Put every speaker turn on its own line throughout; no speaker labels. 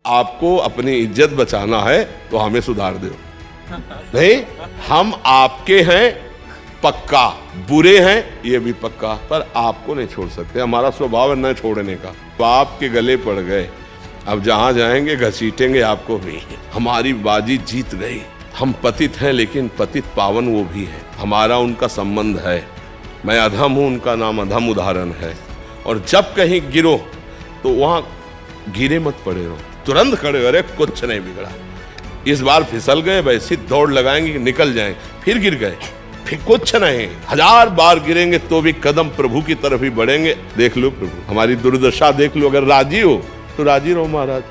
आपको अपनी इज्जत बचाना है तो हमें सुधार दो। नहीं, हम आपके हैं पक्का, बुरे हैं ये भी पक्का, पर आपको नहीं छोड़ सकते। हमारा स्वभाव है न छोड़ने का। तो आपके गले पड़ गए, अब जहां जाएंगे घसीटेंगे आपको भी। हमारी बाजी जीत गई। हम पतित हैं लेकिन पतित पावन वो भी है। हमारा उनका संबंध है। मैं अधम हूं, उनका नाम अधम उदाहरण है। और जब कहीं गिरो तो वहां गिरे मत पड़े रहो, तुरंत खड़े हो, अरे कुछ नहीं बिगड़ा। इस बार फिसल गए, वैसे दौड़ लगाएंगे कि निकल जाएंगे, फिर गिर गए, फिर कुछ नहीं। 1000 बार गिरेंगे तो भी कदम प्रभु की तरफ ही बढ़ेंगे। देख लो प्रभु, हमारी दुर्दशा देख लो। अगर राजी हो तो राजी रहो महाराज,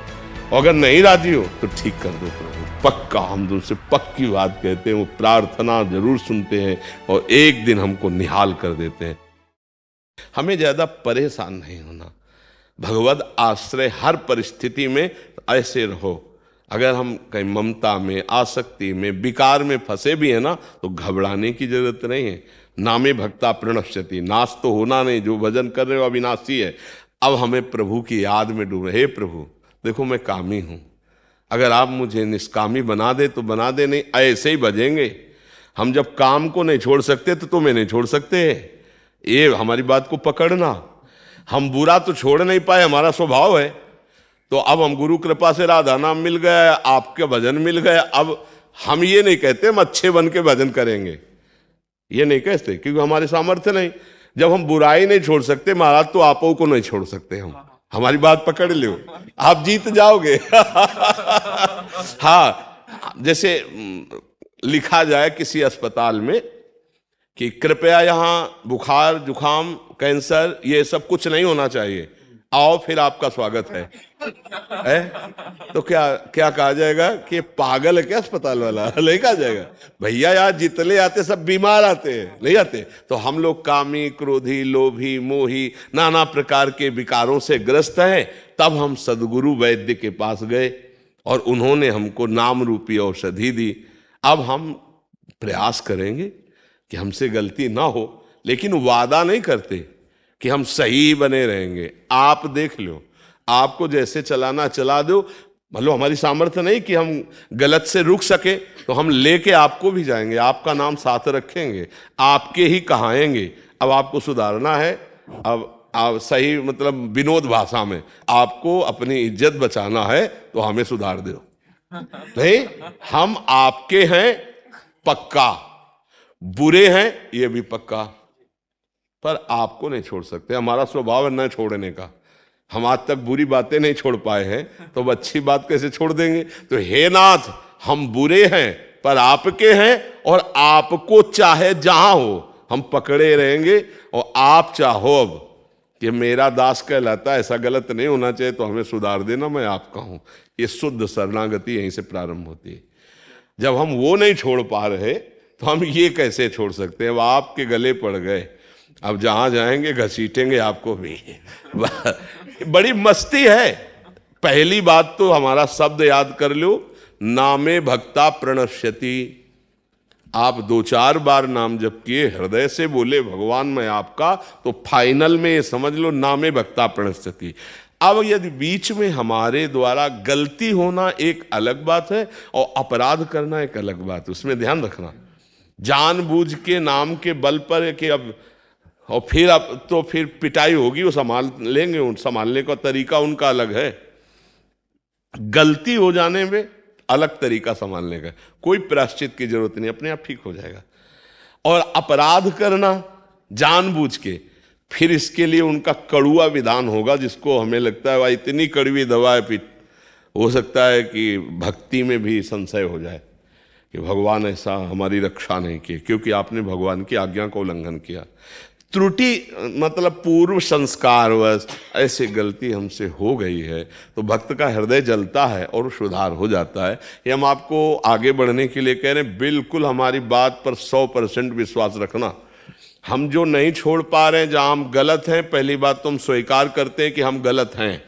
और अगर नहीं राजी हो तो ठीक कर दो प्रभु। पक्का हम तुमसे पक्की बात कहते हैं, वो प्रार्थना जरूर सुनते हैं और एक दिन हमको निहाल कर देते हैं। हमें ज्यादा परेशान नहीं होना। भगवद आश्रय हर परिस्थिति में ऐसे रहो। अगर हम कहीं ममता में, आसक्ति में, विकार में फंसे भी है ना, तो घबराने की जरूरत नहीं है। नामे भक्ता प्रणश्यति, नाश तो होना नहीं। जो भजन कर रहे हो अविनाशी है। अब हमें प्रभु की याद में डूबे। हे प्रभु देखो मैं कामी हूं, अगर आप मुझे निष्कामी बना दे तो बना दे, नहीं ऐसे ही भजेंगे। हम जब काम को नहीं छोड़ सकते तो तुम्हें नहीं छोड़ सकते। ये हमारी बात को पकड़ना। हम बुरा तो छोड़ नहीं पाए, हमारा स्वभाव है। तो अब हम गुरु कृपा से राधा नाम मिल गया, आपके भजन मिल गया। अब हम ये नहीं कहते हम अच्छे बन के भजन करेंगे, ये नहीं कहते, क्योंकि हमारे सामर्थ्य नहीं। जब हम बुराई नहीं छोड़ सकते महाराज, तो आपो को नहीं छोड़ सकते हम। हमारी बात पकड़ लो, आप जीत जाओगे। हाँ, जैसे लिखा जाए किसी अस्पताल में कि कृपया यहाँ बुखार, जुखाम, कैंसर ये सब कुछ नहीं होना चाहिए, आओ फिर आपका स्वागत है। तो क्या क्या कहा जाएगा कि पागल है क्या अस्पताल वाला? नहीं कहा जाएगा। भैया यार जितने आते सब बीमार आते हैं, नहीं आते। तो हम लोग कामी, क्रोधी, लोभी, मोही, नाना प्रकार के विकारों से ग्रस्त हैं। तब हम सदगुरु वैद्य के पास गए और उन्होंने हमको नाम रूपी औषधि दी। अब हम प्रयास करेंगे कि हमसे गलती ना हो, लेकिन वादा नहीं करते कि हम सही बने रहेंगे। आप देख लो, आपको जैसे चलाना चला दो। मतलब हमारी सामर्थ्य नहीं कि हम गलत से रुक सके, तो हम लेके आपको भी जाएंगे, आपका नाम साथ रखेंगे, आपके ही कहाएंगे। अब आपको सुधारना है। अब आप सही मतलब विनोद भाषा में, आपको अपनी इज्जत बचाना है तो हमें सुधार दो। नहीं, हम आपके हैं पक्का, बुरे हैं ये भी पक्का, पर आपको नहीं छोड़ सकते। हमारा स्वभाव है न छोड़ने का। हम आज तक बुरी बातें नहीं छोड़ पाए हैं, तो अब अच्छी बात कैसे छोड़ देंगे? तो हे नाथ, हम बुरे हैं पर आपके हैं, और आपको चाहे जहां हो हम पकड़े रहेंगे। और आप चाहो अब कि मेरा दास कहलाता है, ऐसा गलत नहीं होना चाहिए, तो हमें सुधार देना, मैं आपका हूं। ये शुद्ध शरणागति यहीं से प्रारंभ होती है। जब हम वो नहीं छोड़ पा रहे तो हम ये कैसे छोड़ सकते हैं? अब आपके गले पड़ गए, अब जहां जाएंगे घसीटेंगे आपको भी। बड़ी मस्ती है। पहली बात तो हमारा शब्द याद कर लो, नामे भक्ता प्रणश्यति। आप 2-4 बार नाम जप किए, हृदय से बोले भगवान मैं आपका, तो फाइनल में ये समझ लो नामे भक्ता प्रणश्यति। अब यदि बीच में हमारे द्वारा गलती होना एक अलग बात है और अपराध करना एक अलग बात है, उसमें ध्यान रखना। जानबूझ के नाम के बल पर कि अब और फिर अब तो फिर पिटाई होगी, वो संभाल लेंगे, उन संभालने का तरीका उनका अलग है। गलती हो जाने में अलग तरीका संभालने का, कोई प्रायश्चित की जरूरत नहीं, अपने आप ठीक हो जाएगा। और अपराध करना जानबूझ के, फिर इसके लिए उनका कड़ुआ विधान होगा, जिसको हमें लगता है भाई इतनी कड़वी दवा है, फिर हो सकता है कि भक्ति में भी संशय हो जाए कि भगवान ऐसा हमारी रक्षा नहीं की, क्योंकि आपने भगवान की आज्ञा का उल्लंघन किया। त्रुटि मतलब पूर्व संस्कारवश ऐसे गलती हमसे हो गई है, तो भक्त का हृदय जलता है और सुधार हो जाता है। ये हम आपको आगे बढ़ने के लिए कह रहे हैं। बिल्कुल हमारी बात पर 100% विश्वास रखना। हम जो नहीं छोड़ पा रहे हैं, जहां हम गलत हैं, पहली बात तो हम स्वीकार करते हैं कि हम गलत हैं,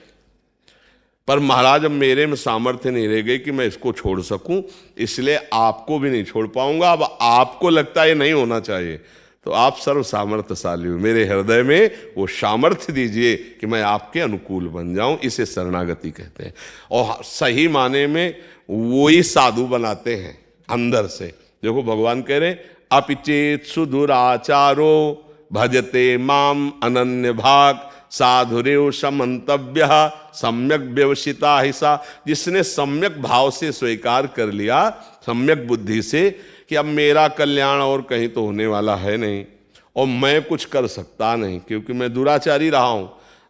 पर महाराज अब मेरे में सामर्थ्य नहीं रह गई कि मैं इसको छोड़ सकूं, इसलिए आपको भी नहीं छोड़ पाऊंगा। अब आपको लगता है ये नहीं होना चाहिए, तो आप सर्व सामर्थ्यशाली हो, मेरे हृदय में वो सामर्थ्य दीजिए कि मैं आपके अनुकूल बन जाऊं। इसे शरणागति कहते हैं। और सही माने में वो ही साधु बनाते हैं अंदर से। देखो भगवान कह रहे अपिचेत सुदुराचारो भजते माम अनन्य भाग साधुरेव समंतव्य सम्यक व्यवसिता हिसा। जिसने सम्यक भाव से स्वीकार कर लिया, सम्यक बुद्धि से, कि अब मेरा कल्याण और कहीं तो होने वाला है नहीं और मैं कुछ कर सकता नहीं क्योंकि मैं दुराचारी रहा हूं,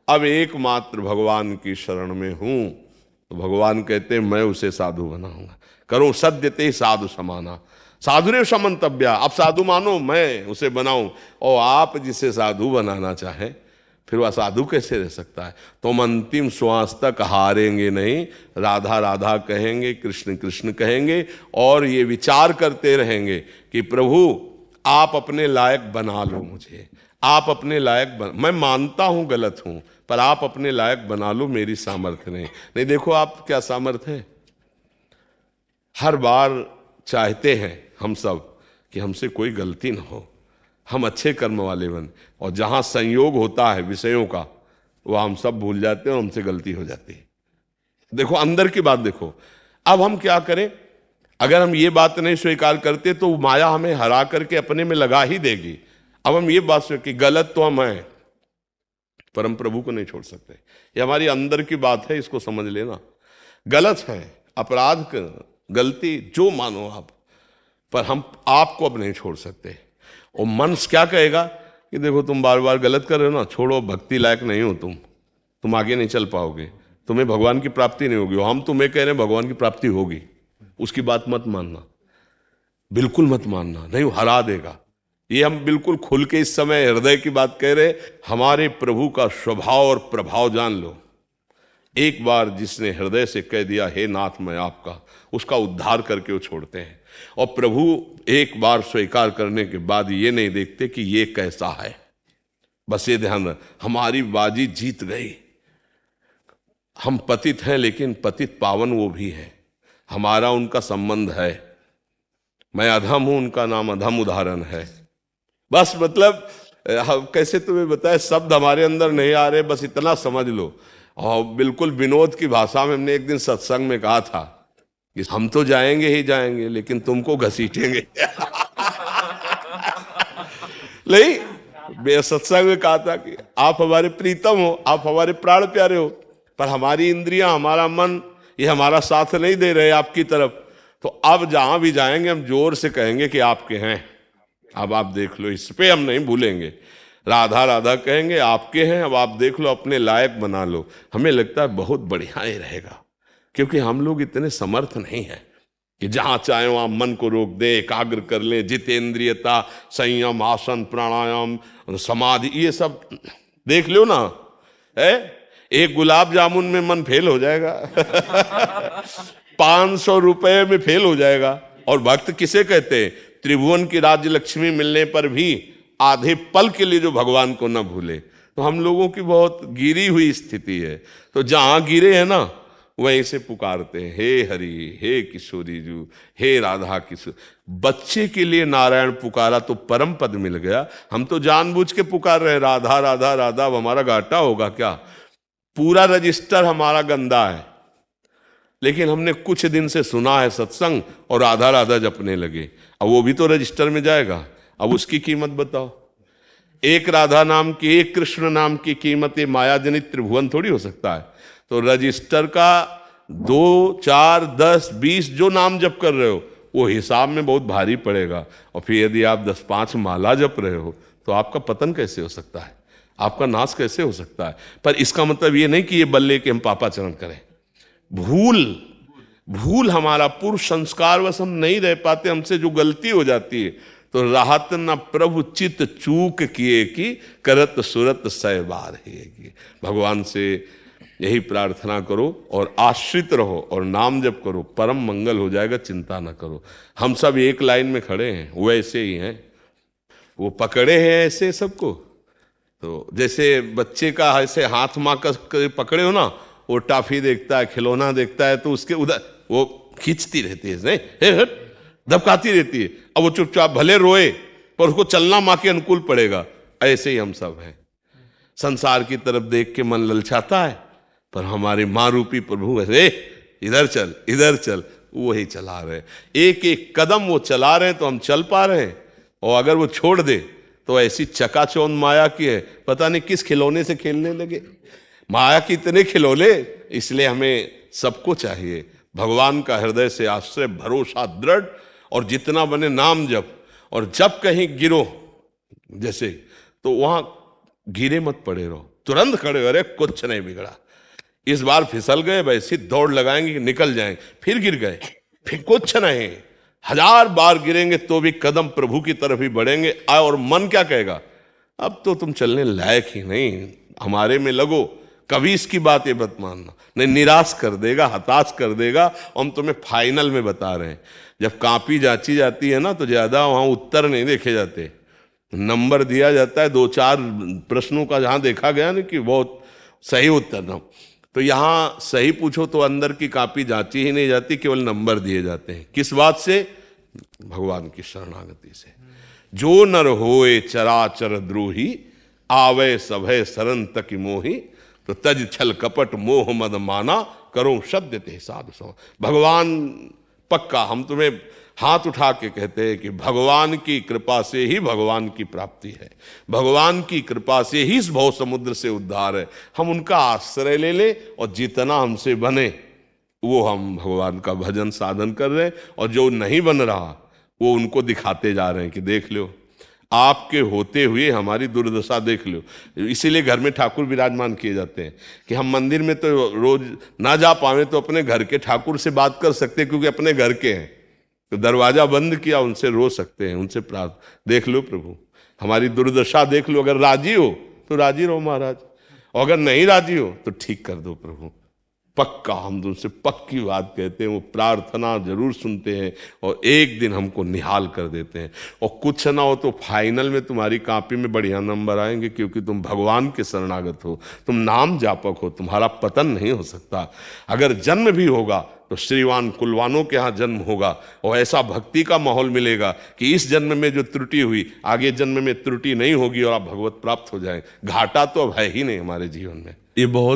अब एकमात्र भगवान की शरण में हूं, तो भगवान कहते हैं मैं उसे साधु बनाऊंगा। करो सद्यते साधु समाना साधुरेव समंतव्य। अब साधु मानो मैं उसे बनाऊं, और आप जिसे साधु बनाना चाहें फिर वह साधु कैसे रह सकता है। तुम अंतिम श्वास तक हारेंगे नहीं, राधा राधा कहेंगे, कृष्ण कृष्ण कहेंगे, और ये विचार करते रहेंगे कि प्रभु आप अपने लायक बना लो मुझे, आप अपने लायक मैं मानता हूं गलत हूं, पर आप अपने लायक बना लो, मेरी सामर्थ्य नहीं। देखो आप क्या सामर्थ्य है। हर बार चाहते हैं हम सब कि हमसे कोई गलती ना हो, हम अच्छे कर्म वाले बन, और जहां संयोग होता है विषयों का वह हम सब भूल जाते हैं और हमसे गलती हो जाती है। देखो अंदर की बात देखो। अब हम क्या करें, अगर हम ये बात नहीं स्वीकार करते तो माया हमें हरा करके अपने में लगा ही देगी। अब हम ये बात स्वीकार कि गलत तो हम हैं, पर हम प्रभु को नहीं छोड़ सकते। ये हमारी अंदर की बात है, इसको समझ लेना। गलत है, अपराध गलती जो मानो आप, पर हम आपको अब नहीं छोड़ सकते। और मन क्या कहेगा कि देखो तुम बार बार गलत कर रहे हो ना, छोड़ो, भक्ति लायक नहीं हो तुम आगे नहीं चल पाओगे, तुम्हें भगवान की प्राप्ति नहीं होगी। हम तुम्हें कह रहे हैं भगवान की प्राप्ति होगी, उसकी बात मत मानना, बिल्कुल मत मानना, नहीं वो हरा देगा। ये हम बिल्कुल खुल के इस समय हृदय की बात कह रहे। हमारे प्रभु का स्वभाव और प्रभाव जान लो। एक बार जिसने हृदय से कह दिया हे नाथ मैं आपका, उसका उद्धार करके वो छोड़ते हैं। और प्रभु एक बार स्वीकार करने के बाद ये नहीं देखते कि ये कैसा है, बस ये ध्यान रख हमारी बाजी जीत गई। हम पतित हैं लेकिन पतित पावन वो भी है, हमारा उनका संबंध है। मैं अधम हूं, उनका नाम अधम उदाहरण है। बस मतलब कैसे तुम्हें बताए, शब्द हमारे अंदर नहीं आ रहे, बस इतना समझ लो। और बिल्कुल विनोद की भाषा में हमने एक दिन सत्संग में कहा था कि हम तो जाएंगे ही जाएंगे लेकिन तुमको घसीटेंगे। नहीं, सत्संग में कहा था कि आप हमारे प्रीतम हो, आप हमारे प्राण प्यारे हो, पर हमारी इंद्रियां, हमारा मन, ये हमारा साथ नहीं दे रहे आपकी तरफ। तो अब जहां भी जाएंगे हम जोर से कहेंगे कि आपके हैं, अब आप देख लो, इस पे हम नहीं भूलेंगे। राधा राधा कहेंगे, आपके हैं, अब आप देख लो, अपने लायक बना लो। हमें लगता है बहुत बढ़िया ही रहेगा, क्योंकि हम लोग इतने समर्थ नहीं हैं कि जहां चाहे वहां मन को रोक दे, एकाग्र कर लें। जितेंद्रियता, संयम, आसन, प्राणायाम, समाधि, ये सब देख लो ना है। एक गुलाब जामुन में मन फेल हो जाएगा। 500 रुपए में फेल हो जाएगा। और भक्त किसे कहते हैं, त्रिभुवन की राज्य लक्ष्मी मिलने पर भी आधे पल के लिए जो भगवान को न भूले। तो हम लोगों की बहुत गिरी हुई स्थिति है। तो जहां गिरे हैं ना वहीं से पुकारते हैं, हे हरि, हे किशोरी जू, हे राधा किशोर। बच्चे के लिए नारायण पुकारा तो परम पद मिल गया। हम तो जानबूझ के पुकार रहे हैं राधा राधा राधा। अब हमारा घाटा होगा क्या, पूरा रजिस्टर हमारा गंदा है। लेकिन हमने कुछ दिन से सुना है सत्संग और राधा राधा जपने लगे, अब वो भी तो रजिस्टर में जाएगा। अब उसकी कीमत बताओ। एक राधा नाम की, एक कृष्ण नाम की कीमत ये माया जनित त्रिभुवन थोड़ी हो सकता है। तो रजिस्टर का 2, 4, 10, 20 जो नाम जप कर रहे हो वो हिसाब में बहुत भारी पड़ेगा। और फिर यदि आप 10-5 माला जप रहे हो तो आपका पतन कैसे हो सकता है, आपका नाश कैसे हो सकता है। पर इसका मतलब ये नहीं कि ये बल्ले के हम पापाचरण करें। भूल हमारा पूर्व संस्कार वश हम नहीं रह पाते, हमसे जो गलती हो जाती है। तो राहत न प्रभु चित चूक किए कि करत सुरत सह बार है। भगवान से यही प्रार्थना करो और आश्रित रहो और नाम जप करो, परम मंगल हो जाएगा, चिंता न करो। हम सब एक लाइन में खड़े हैं, वो ऐसे ही हैं, वो पकड़े हैं ऐसे सबको। तो जैसे बच्चे का ऐसे हाथ माँ का पकड़े हो ना, वो टाफी देखता है, खिलौना देखता है तो उसके उधर वो खींचती रहती है, नहीं दबकाती रहती है। अब वो चुपचाप भले रोए पर उसको चलना माँ के अनुकूल पड़ेगा। ऐसे ही हम सब हैं, संसार की तरफ देख के मन ललचाता है, पर हमारे माँ रूपी प्रभु अरे इधर चल इधर चल, वो ही चला रहे। एक एक कदम वो चला रहे हैं तो हम चल पा रहे हैं, और अगर वो छोड़ दे तो ऐसी चकाचौंध माया की है, पता नहीं किस खिलौने से खेलने लगे। माया के इतने खिलौने, इसलिए हमें सबको चाहिए भगवान का हृदय से आश्रय भरोसा दृढ़, और जितना बने नाम जप। और जब कहीं गिरो जैसे, तो वहां गिरे मत पड़े रहो, तुरंत खड़े हो, अरे कुछ नहीं बिगड़ा, इस बार फिसल गए वैसी दौड़ लगाएंगे कि निकल जाएंगे, फिर गिर गए फिर कुछ नहीं, 1000 बार गिरेंगे तो भी कदम प्रभु की तरफ ही बढ़ेंगे। और मन क्या कहेगा, अब तो तुम चलने लायक ही नहीं, हमारे में लगो। कभी इसकी बात ये मत मानना, नहीं निराश कर देगा, हताश कर देगा। हम तुम्हें फाइनल में बता रहे हैं, जब कॉपी जांची जाती है ना, तो ज्यादा वहां उत्तर नहीं देखे जाते, नंबर दिया जाता है 2-4 प्रश्नों का, जहां देखा गया ना कि बहुत सही उत्तर ना, तो यहाँ सही पूछो तो अंदर की कॉपी जांची ही नहीं जाती, केवल नंबर दिए जाते हैं। किस बात से? भगवान की शरणागति से। जो नर होए चराचर द्रोही, आवे सभय सरन तक मोही, तो तज छल कपट मोह मद माना, करो सद्य ते साधु सो। भगवान पक्का, हम तुम्हें हाथ उठा के कहते हैं कि भगवान की कृपा से ही भगवान की प्राप्ति है, भगवान की कृपा से ही इस भव समुद्र से उद्धार है। हम उनका आश्रय ले ले, और जितना हमसे बने वो हम भगवान का भजन साधन कर रहे हैं, और जो नहीं बन रहा वो उनको दिखाते जा रहे हैं कि देख लो, आपके होते हुए हमारी दुर्दशा देख लो। इसीलिए घर में ठाकुर विराजमान किए जाते हैं कि हम मंदिर में तो रोज ना जा पावे तो अपने घर के ठाकुर से बात कर सकते हैं, क्योंकि अपने घर के हैं, तो दरवाजा बंद किया, उनसे रो सकते हैं, उनसे प्रार्थना। देख लो प्रभु हमारी दुर्दशा देख लो, अगर राजी हो तो राजी रहो महाराज, और अगर नहीं राजी हो तो ठीक कर दो प्रभु। पक्का हम तुमसे पक्की बात कहते हैं, वो प्रार्थना जरूर सुनते हैं, और एक दिन हमको निहाल कर देते हैं। और कुछ ना हो तो फाइनल में तुम्हारी कॉपी में बढ़िया नंबर आएंगे, क्योंकि तुम भगवान के शरणागत हो, तुम नाम जापक हो, तुम्हारा पतन नहीं हो सकता। अगर जन्म भी होगा तो श्रीवान कुलवानों के यहाँ जन्म होगा, और ऐसा भक्ति का माहौल मिलेगा कि इस जन्म में जो त्रुटि हुई आगे जन्म में त्रुटि नहीं होगी, और आप भगवत प्राप्त हो जाएं। घाटा तो अब है ही नहीं हमारे जीवन में। ये बहुत